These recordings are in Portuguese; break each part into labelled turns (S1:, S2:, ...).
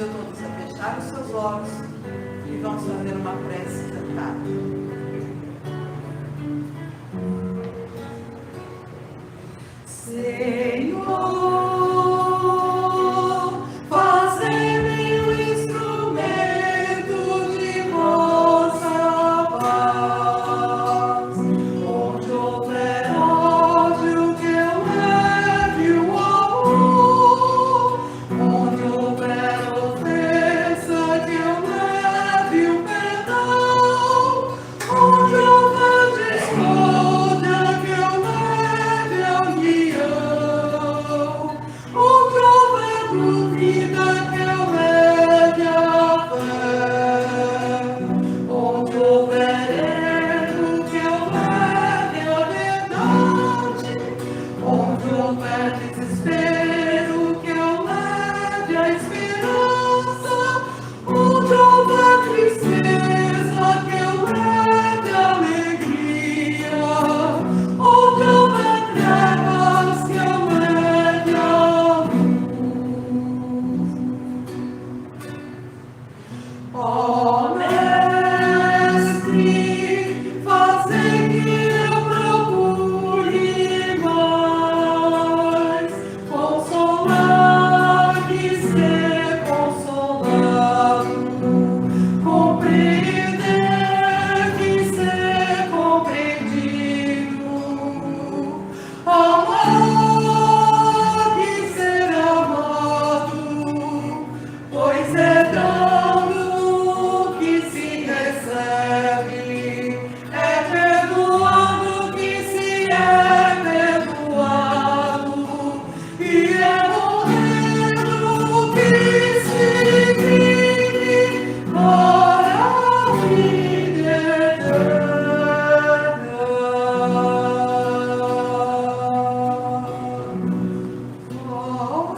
S1: convido a todos a fechar os seus olhos e vamos fazer uma prece cantada. Senhor, fazei-me um instrumento de vossa paz. Onde houver ódio, que eu leve o amor. Onde houver ofensa, que eu leve o perdão. Onde houver discórdia, que eu leve a união. Onde houver dúvida, que eu leve a fé. Onde houver erro, que eu leve a verdade. Onde houver desespero, que eu leve a esperança. Onde houver tristeza, que eu leve a alegria. Onde houver trevas, que eu leve a luz. Ó Mestre, fazei que eu procure mais consolar que ser consolado, compreender que ser compreendido, amar que ser amado, pois é dando que se recebe, é perdoando que se é perdoado, e é morrendo que se vive para a vida eterna.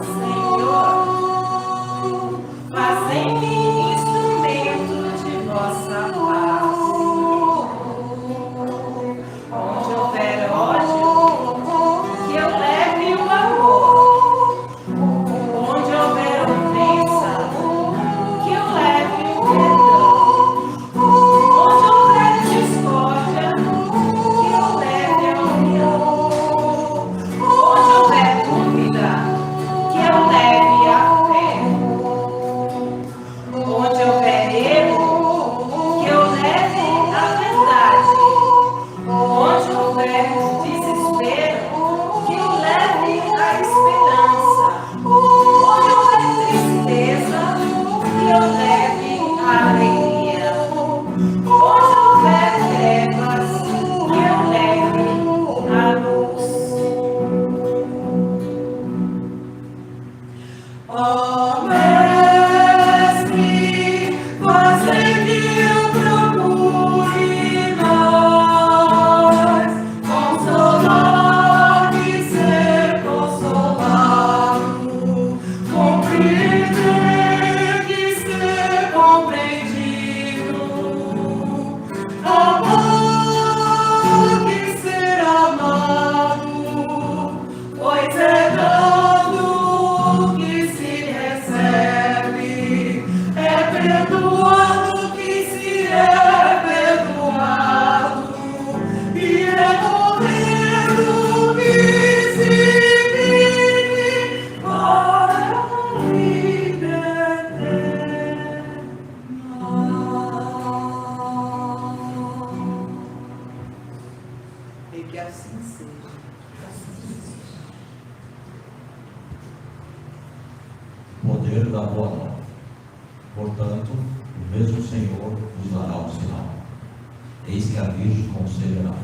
S1: Senhor, fazei-me instrumento de vossa paz. Onde houver ódio, que eu leve o amor. Onde houver ofensa, que eu leve o perdão. Onde houver discórdia, que eu leve a união. Onde houver dúvida, que eu leve a fé. Onde houver erro, que eu leve a verdade. Onde houver desespero, que eu leve a esperança. Onde houver tristeza, que eu leve a alegria. Onde houver trevas, que eu leve a luz. Ó Mestre, fazei que eu procure mais consolar que ser consolado, compreender que ser compreendido, amar que ser amado, pois é dando que se recebe, é perdoando que se é perdoado, e é morrendo que se vive para a vida eterna. E que assim seja. Que assim seja.
S2: Poder da boa nova. Portanto, o mesmo Senhor vos dará um sinal. Eis que a Virgem conceberá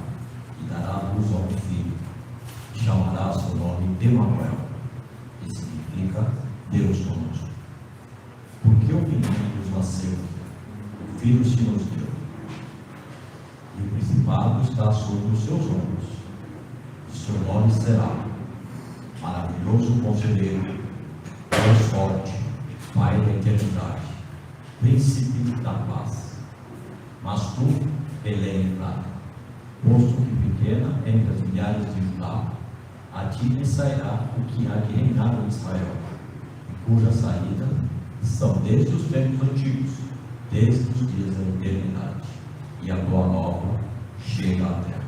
S2: e dará à luz a um filho, e chamará seu nome Emanuel, que significa Deus conosco. Porque o menino nos nasceu, o filho se nos deu, e o principado está sobre os seus ombros, e seu nome será Maravilhoso Conselheiro, Deus Forte, Pai da Eternidade, Príncipe da Paz. Mas tu, Belém Efrata, posto que pequena entre as milhares de Judá, a ti me sairá o que há de reinar em Israel, e cuja saída são desde os tempos antigos, desde os dias da eternidade, e a boa nova chega à terra.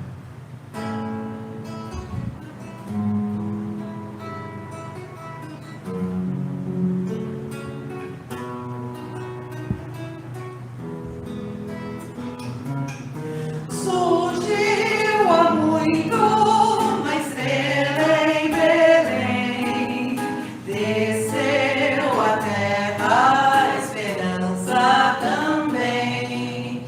S1: Surgiu há muito uma estrela em Belém, desceu à terra a esperança também.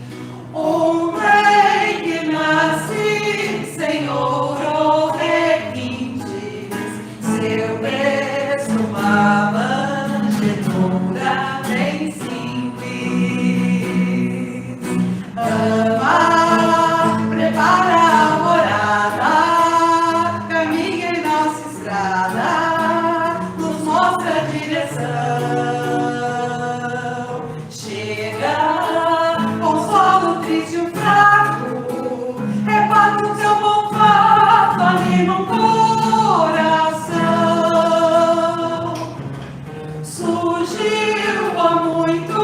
S1: Um rei que nasce, Senhor ou requintes, seu berço uma manjedoura bem simples. Prepara a morada, caminha em nossa estrada, nos mostra a direção. Chega, consola o triste e o fraco, rebate o seu bom fato, anima o coração. Surgiu há muito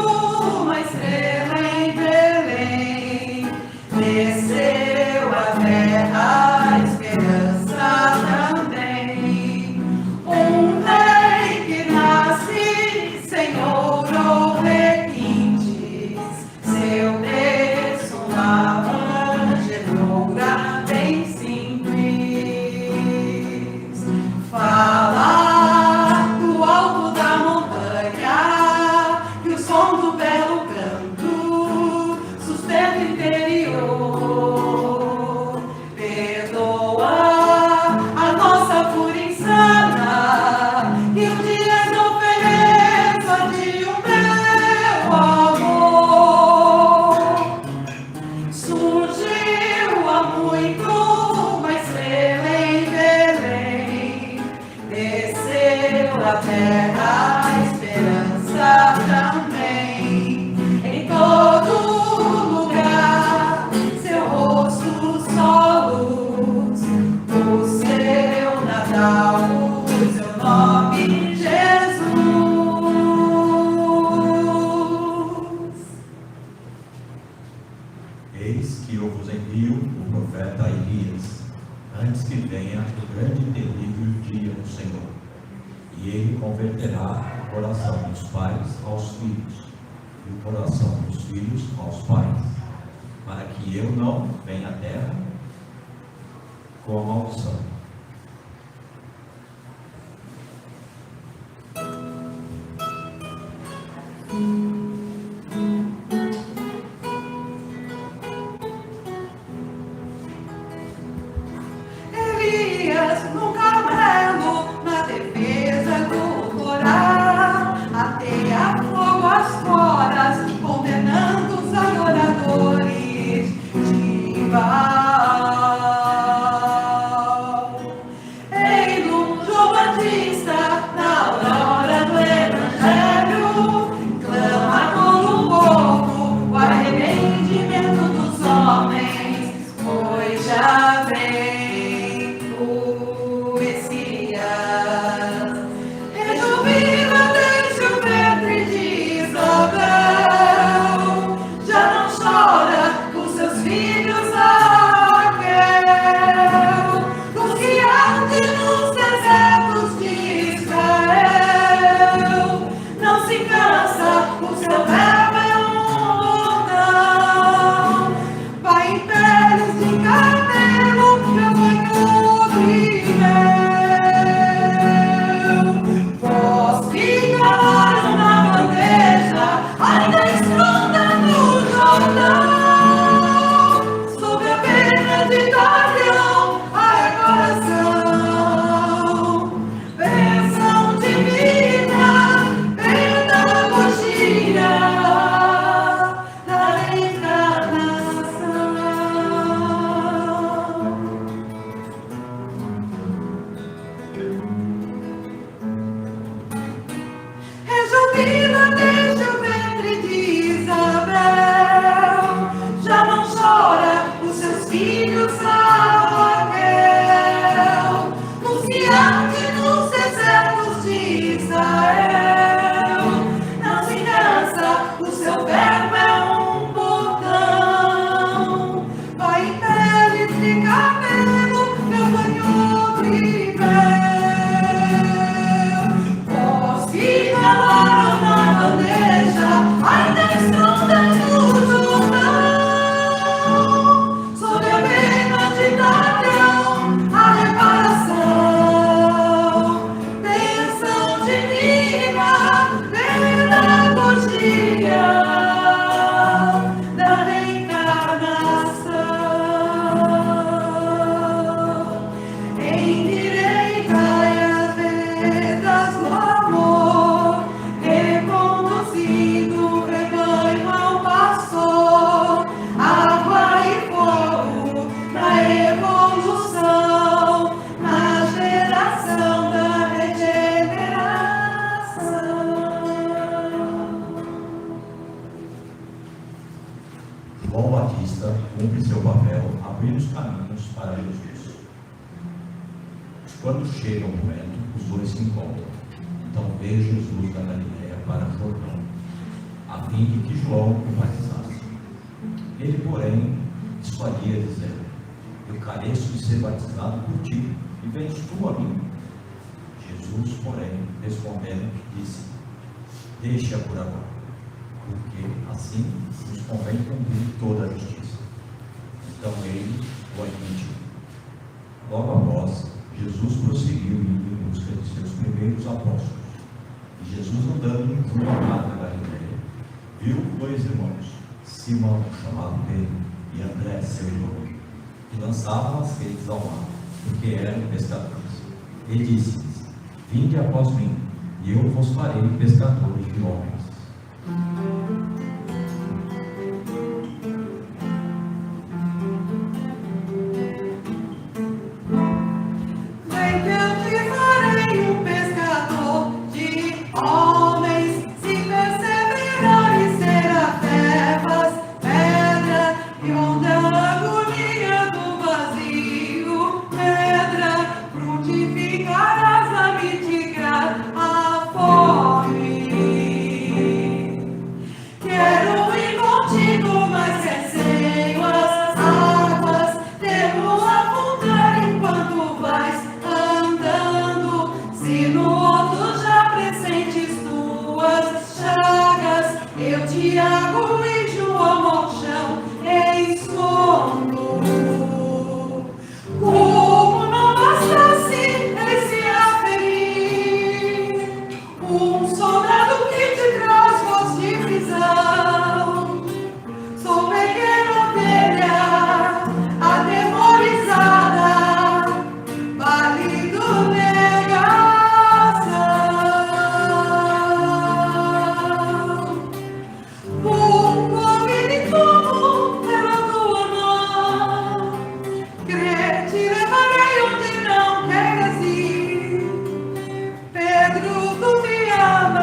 S1: uma estrela em Belém, desceu à terra a esperança também. Um rei que nasce, Senhor ou requintes, seu berço uma manjedoura bem simples. Fala do alto da montanha, e o som do belo canto sustenta o interior. Perdoa a nossa fúria insana, e um dia não ofereça de o meu amor. Surgiu há muito uma estrela em Belém, desceu à terra a esperança também. Em todo lugar, seu rosto só luz, o seu Natal, o seu nome Jesus.
S2: Eis que eu vos envio o profeta Elias, antes que venha o grande e terrível dia do Senhor. E ele converterá o coração dos pais aos filhos, e o coração dos filhos aos pais, para que eu não venha à terra com a maldição.
S1: Elias no Carmelo, na defesa do Torá, ateia fogo às foras, condenando os adoradores de Baal. Ei-lo, João Batista, na aurora do Evangelho, clama como o povo o arrependimento dos homens, pois já vem o Messias. Resolvida desde o ventre de Isabel, já não chora os seus filhos Raquel, os que ardem nos desertos de Israel. Não se cansa, o seu verbo é um bordão, vai em peles de camelo, rebanho de mel. Vós que calaram na bandeja, ainda esconda no Jordão, sob a pena de guardião, a coração. Bênção divina, pedagogia. divina pedagogia da reencarnação. Endireitai as veredas do amor, reconduzindo o rebanho ao pastor, água e fogo na evolução, na geração da regeneração.
S2: João Batista cumpre seu papel, abrir os caminhos para Jesus. Quando chega o momento, os dois se encontram. Então veio Jesus da Galileia para Jordão, a fim de que João o batizasse. Ele, porém, dissuadia, dizendo: eu careço de ser batizado por ti, e vens tu a mim? Jesus, porém, respondendo, disse: deixa por agora, porque assim nos convém cumprir toda a justiça. Então ele o admitiu. Logo após, Jesus prosseguiu indo em busca de seus primeiros apóstolos. E Jesus, andando junto ao mar da Galileia, viu dois irmãos, Simão, chamado Pedro, e André, seu irmão, que lançavam as redes ao mar, porque eram pescadores. E disse-lhes: vinde após mim, e eu vos farei pescadores de homens.
S1: Vem que eu te farei um pescador de homens, se perseverares será terras, pedra e onda agonia do vazio, pedra, frutificarás a mitigar a fome. Quero ir contigo, mas receio as águas, temo afundar enquanto vais andando. Se no outro já presentes tuas chagas, eu Tiago e João ao chão escondo. Como não bastasse ele se aferir, um soldado que te traz voz de prisão. Sou pequena ovelha, atemorizada, válido negação. Convide como pela tua mão, crer te levarei onde não queiras ir. Pedro, tu me amas.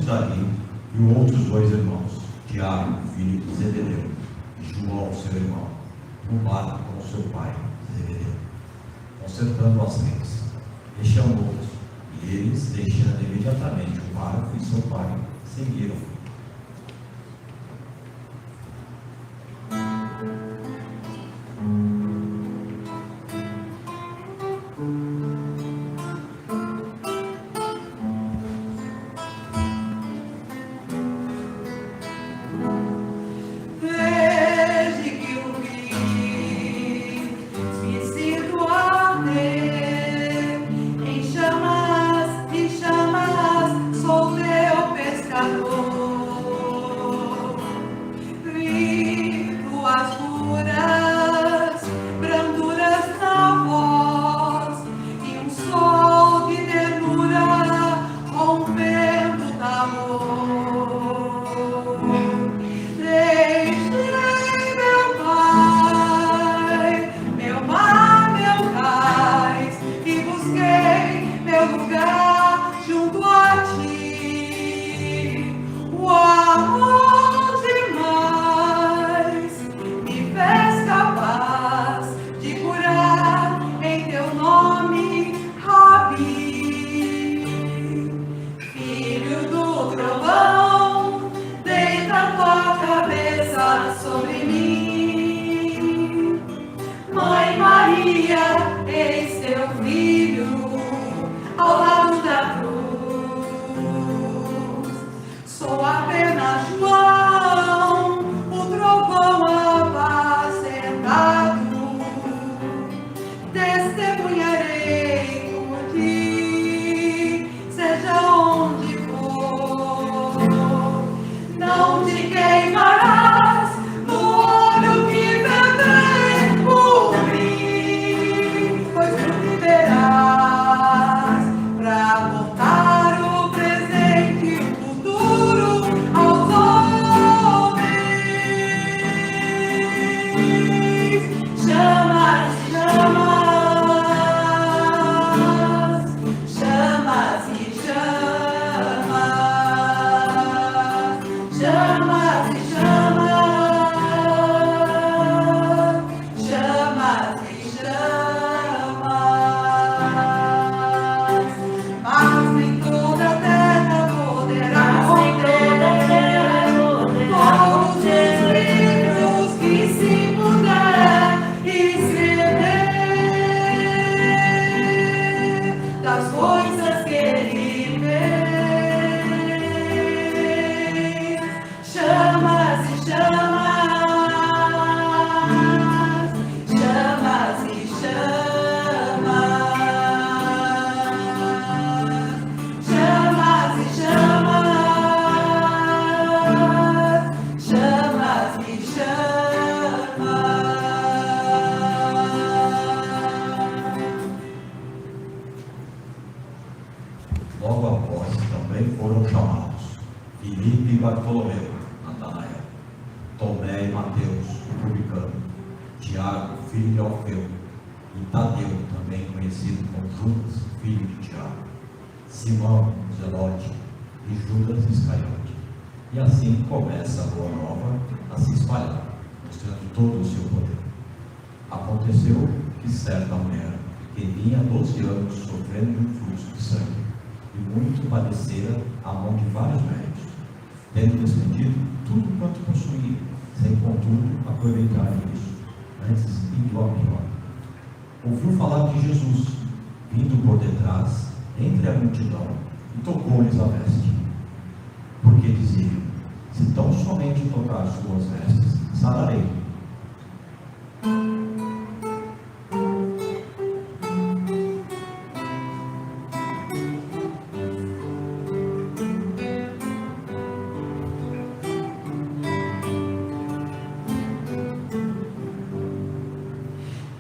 S2: dali viu outros 2 irmãos, Tiago, filho de Zebedeu, e João, seu irmão, no barco com seu pai, Zebedeu, consertando as redes. E chamou-os, e eles, deixando imediatamente o barco e seu pai, seguiram.
S1: Desde que o vi, me sinto arder em chamas e chamas, sou teu pescador. Vi tuas puras branduras na voz e um sol de ternura rompendo o amor. Deixei meu pai, meu mar, meu cais, e busquei meu lugar junto a ti. O amor demais me fez capaz de curar em teu nome, Rabi. Filho do trovão, deita tua cabeça sobre mim. Mãe Maria, eis teu filho ao lado da cruz. Sou apenas João, o trovão apacentado. Testemunharei por ti, seja onde for. Não te queimarás no olho que vertei por mim, pois tu viverás pra contar o presente e o futuro aos homens. Chamas, chamas, chamas e chamas, chamas e chamas, chamas e chamas. Mas nem toda a terra poderá conter todos os livros que se puder escrever das coisas que ele fez. Chamas e chamas, chamas e chamas, chamas e chamas, chamas e chamas.
S2: Logo após também foram chamados Filipe e Bartolomeu, Natanael, Tomé e Mateus, o publicano, Tiago, filho de Alfeu, e Tadeu, também conhecido como Judas, filho de Tiago, Simão, Zelote e Judas Iscariote. E assim começa a boa nova a se espalhar, mostrando todo o seu poder. Aconteceu que certa mulher, que vinha há 12 anos sofrendo de um fluxo de sangue, e muito padecera à mão de vários médicos, tendo despendido tudo quanto possuía, sem contudo aproveitar isso, antes indo ao pior. Ouviu falar de Jesus, vindo por detrás, entre a multidão, e tocou-lhes a veste. Porque dizia: se tão somente tocar suas vestes, sararei.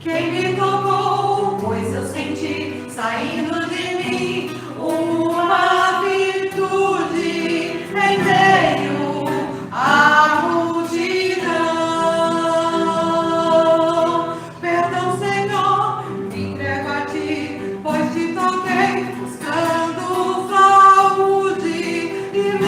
S1: Quem me tocou, pois eu senti saindo de mim uma virtude em meio à multidão. Perdão, Senhor, me entrego a ti, pois te toquei buscando saúde e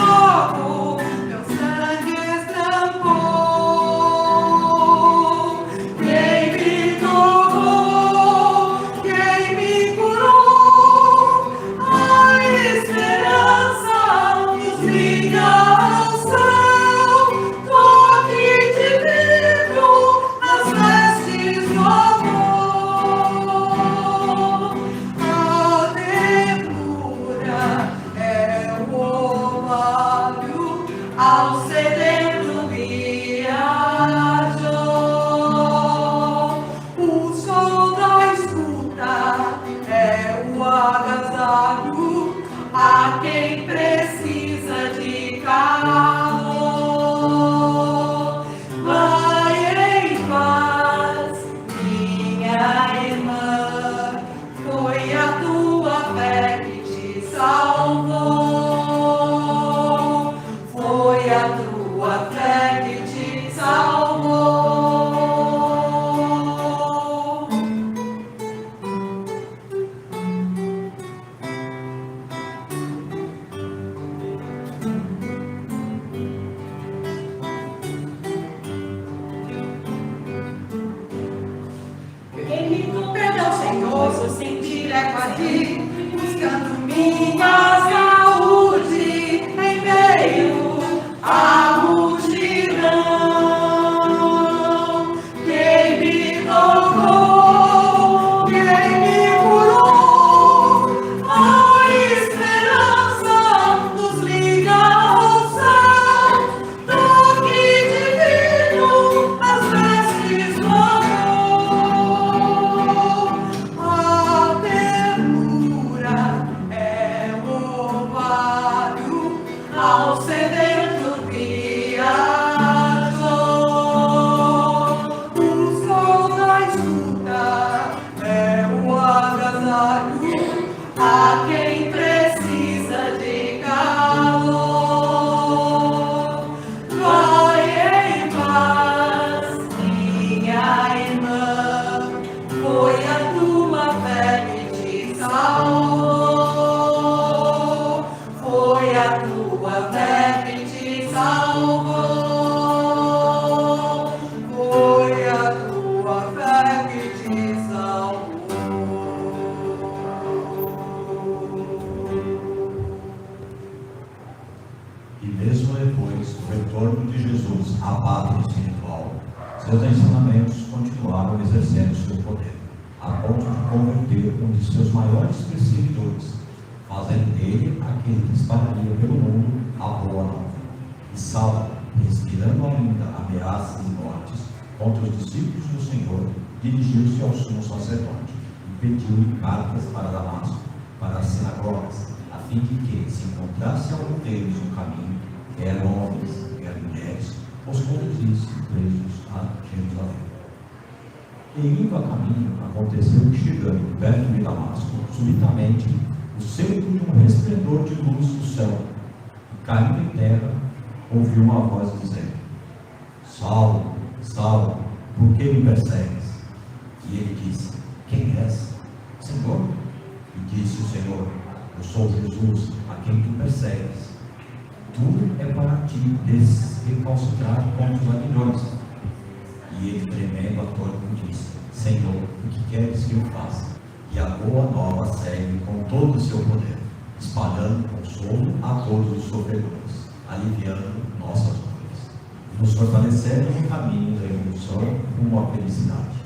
S2: Seus ensinamentos continuaram exercendo seu poder, a ponto de converter um de seus maiores perseguidores, fazendo dele aquele que espalharia pelo mundo a boa nova. E Saulo, respirando ainda ameaças e mortes contra os discípulos do Senhor, dirigiu-se ao sumo sacerdote e pediu-lhe cartas para Damasco, para as sinagogas, a fim de que, se encontrasse algum deles no caminho, quer homens, quer mulheres, os conduzisse presos a Jerusalém. E indo a caminho, aconteceu que, chegando perto de Damasco, subitamente o centro de um resplendor de luz do céu, e caindo em terra, ouviu uma voz dizendo: Saulo, Saulo, por que me persegues? E ele disse: Quem és, Senhor? E disse o Senhor: Eu sou Jesus, a quem tu persegues. Tudo é para ti recalcitrar contra os aguilhões. E ele, tremendo, atônito, disse: Senhor, o que queres que eu faça? E a boa nova segue com todo o seu poder, espalhando consolo a todos os sofredores, aliviando nossas dores, nos fortalecendo no caminho da evolução rumo à felicidade.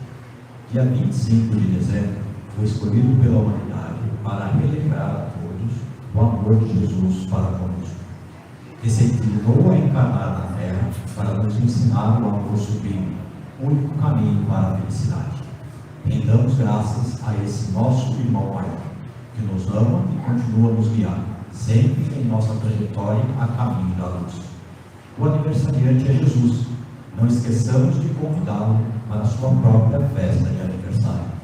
S2: Dia 25 de dezembro foi escolhido pela humanidade para relembrar a todos o amor de Jesus para conosco, que se dignou a encarnar na terra para nos ensinar o amor sublime, o único caminho para a felicidade. Rendamos graças a esse nosso irmão maior, que nos ama e continua a nos guiar, sempre em nossa trajetória a caminho da luz. O aniversariante é Jesus. Não esqueçamos de convidá-lo para a sua própria festa de aniversário.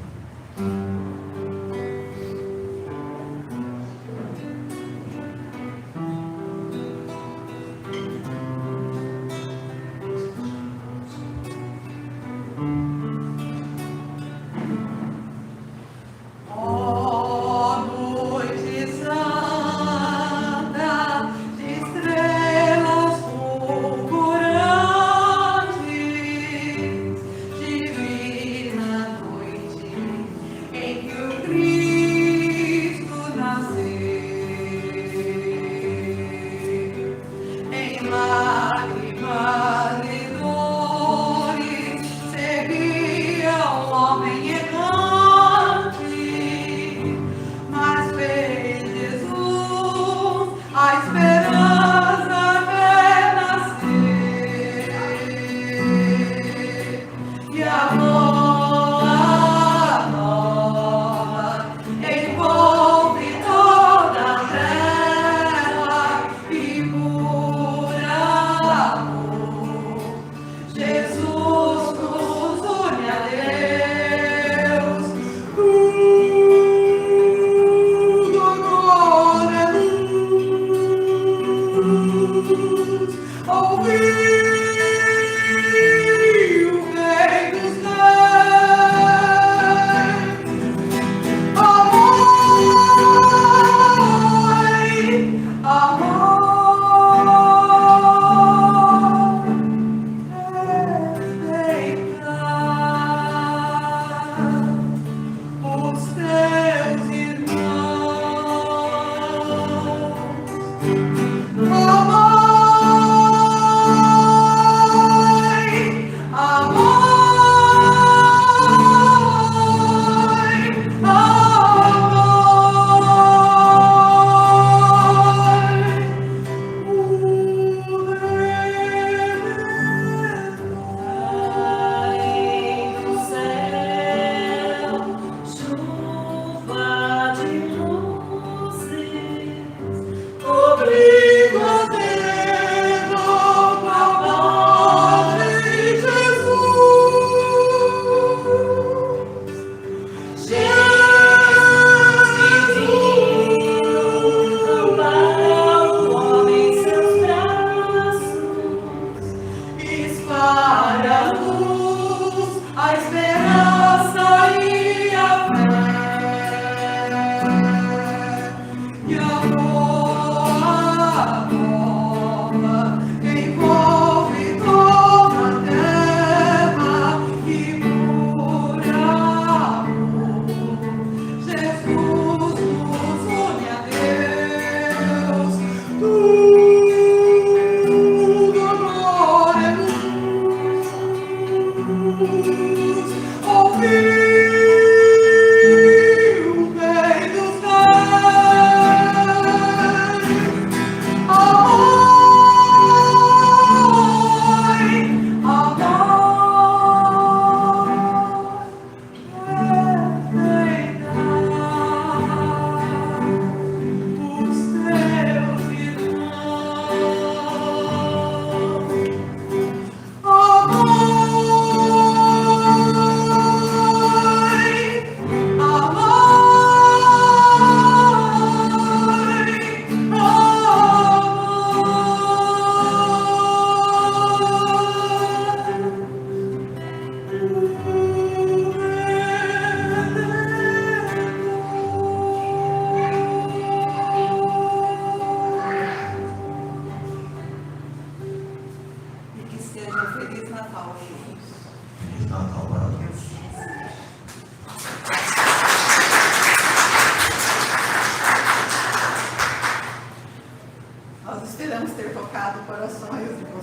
S1: Divina noite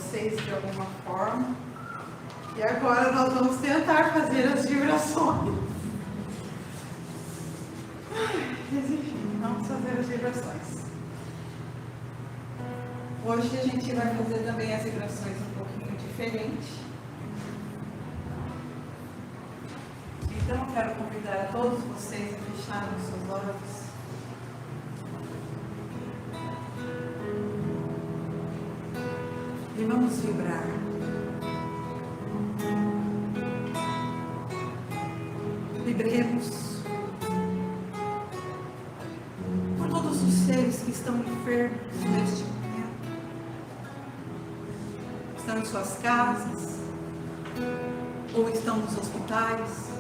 S1: vocês de alguma forma. E agora nós vamos tentar fazer as vibrações. Mas enfim, vamos fazer as vibrações. Hoje a gente vai fazer também as vibrações um pouquinho diferente. Então eu quero convidar a todos vocês a fecharem os seus olhos. E vamos vibrar. Vibremos por todos os seres que estão enfermos neste momento. Estão em suas casas ou estão nos hospitais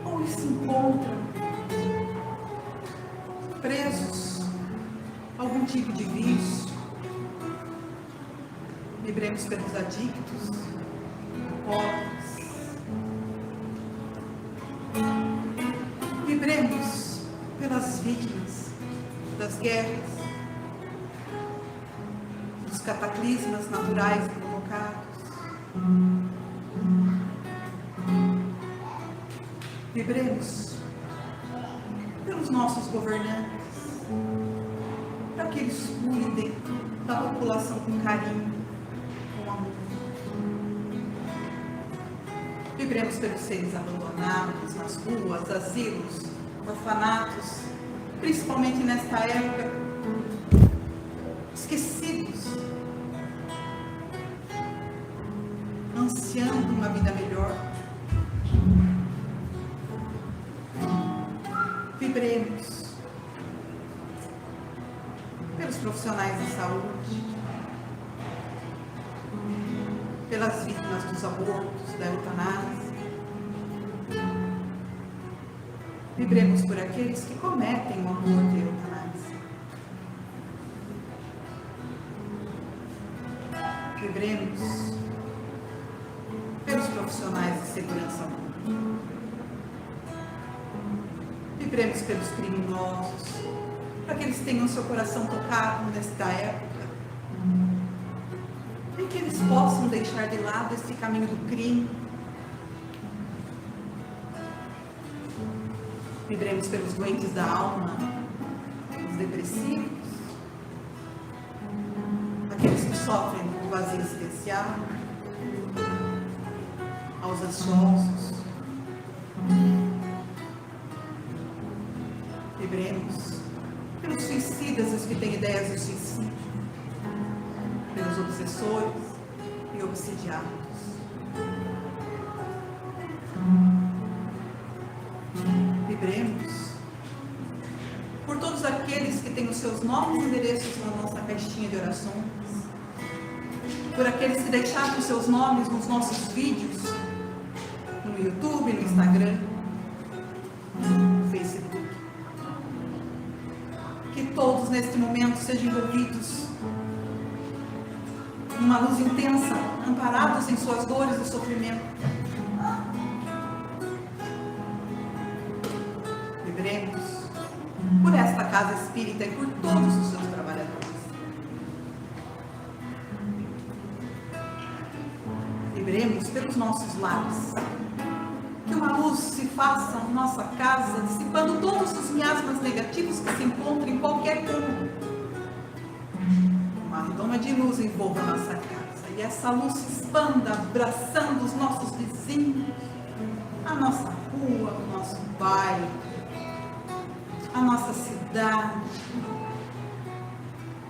S1: ou se encontram presos a algum tipo de vício. Vibremos pelos adictos, pobres. Vibremos pelas vítimas das guerras, dos cataclismas naturais provocados. Vibremos pelos nossos governantes, para que eles cuidem da população com carinho, com amor. Vibremos pelos seres abandonados nas ruas, asilos, orfanatos, principalmente nesta época, esquecidos, ansiando uma vida melhor. Vibremos pelos profissionais de saúde, pelas vítimas dos abortos, da eutanásia. Vibremos por aqueles que cometem o aborto e a eutanásia. Vibremos pelos profissionais de segurança pública. Vibremos pelos criminosos, para que eles tenham seu coração tocado nesta época e que eles possam deixar de lado esse caminho do crime. Vibremos pelos doentes da alma, os depressivos, aqueles que sofrem com vazio existencial, aos ansiosos. Vibremos pelos suicidas e os que têm ideias de suicídio, pelos obsessores e obsidiados. Vibremos por todos aqueles que têm os seus nomes e endereços na nossa caixinha de orações, por aqueles que deixaram os seus nomes nos nossos vídeos, no YouTube, no Instagram, no Facebook. Que todos neste momento sejam envolvidos numa luz intensa, amparados em suas dores e sofrimento. Vibremos por esta casa espírita e por todos os seus trabalhadores. Vibremos pelos nossos lares. Que uma luz se faça na nossa casa, dissipando todos os miasmas negativos que se encontram em qualquer canto. Uma redoma de luz envolva a nossa casa e essa luz se expanda, abraçando os nossos vizinhos, a nossa rua, o nosso bairro, a nossa cidade,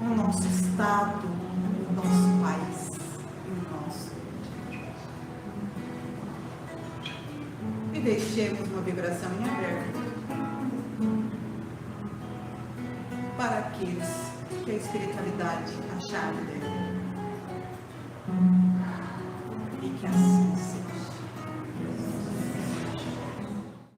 S1: o nosso estado, o nosso país e o nosso. E deixemos uma vibração em aberto para aqueles que a espiritualidade achar dele.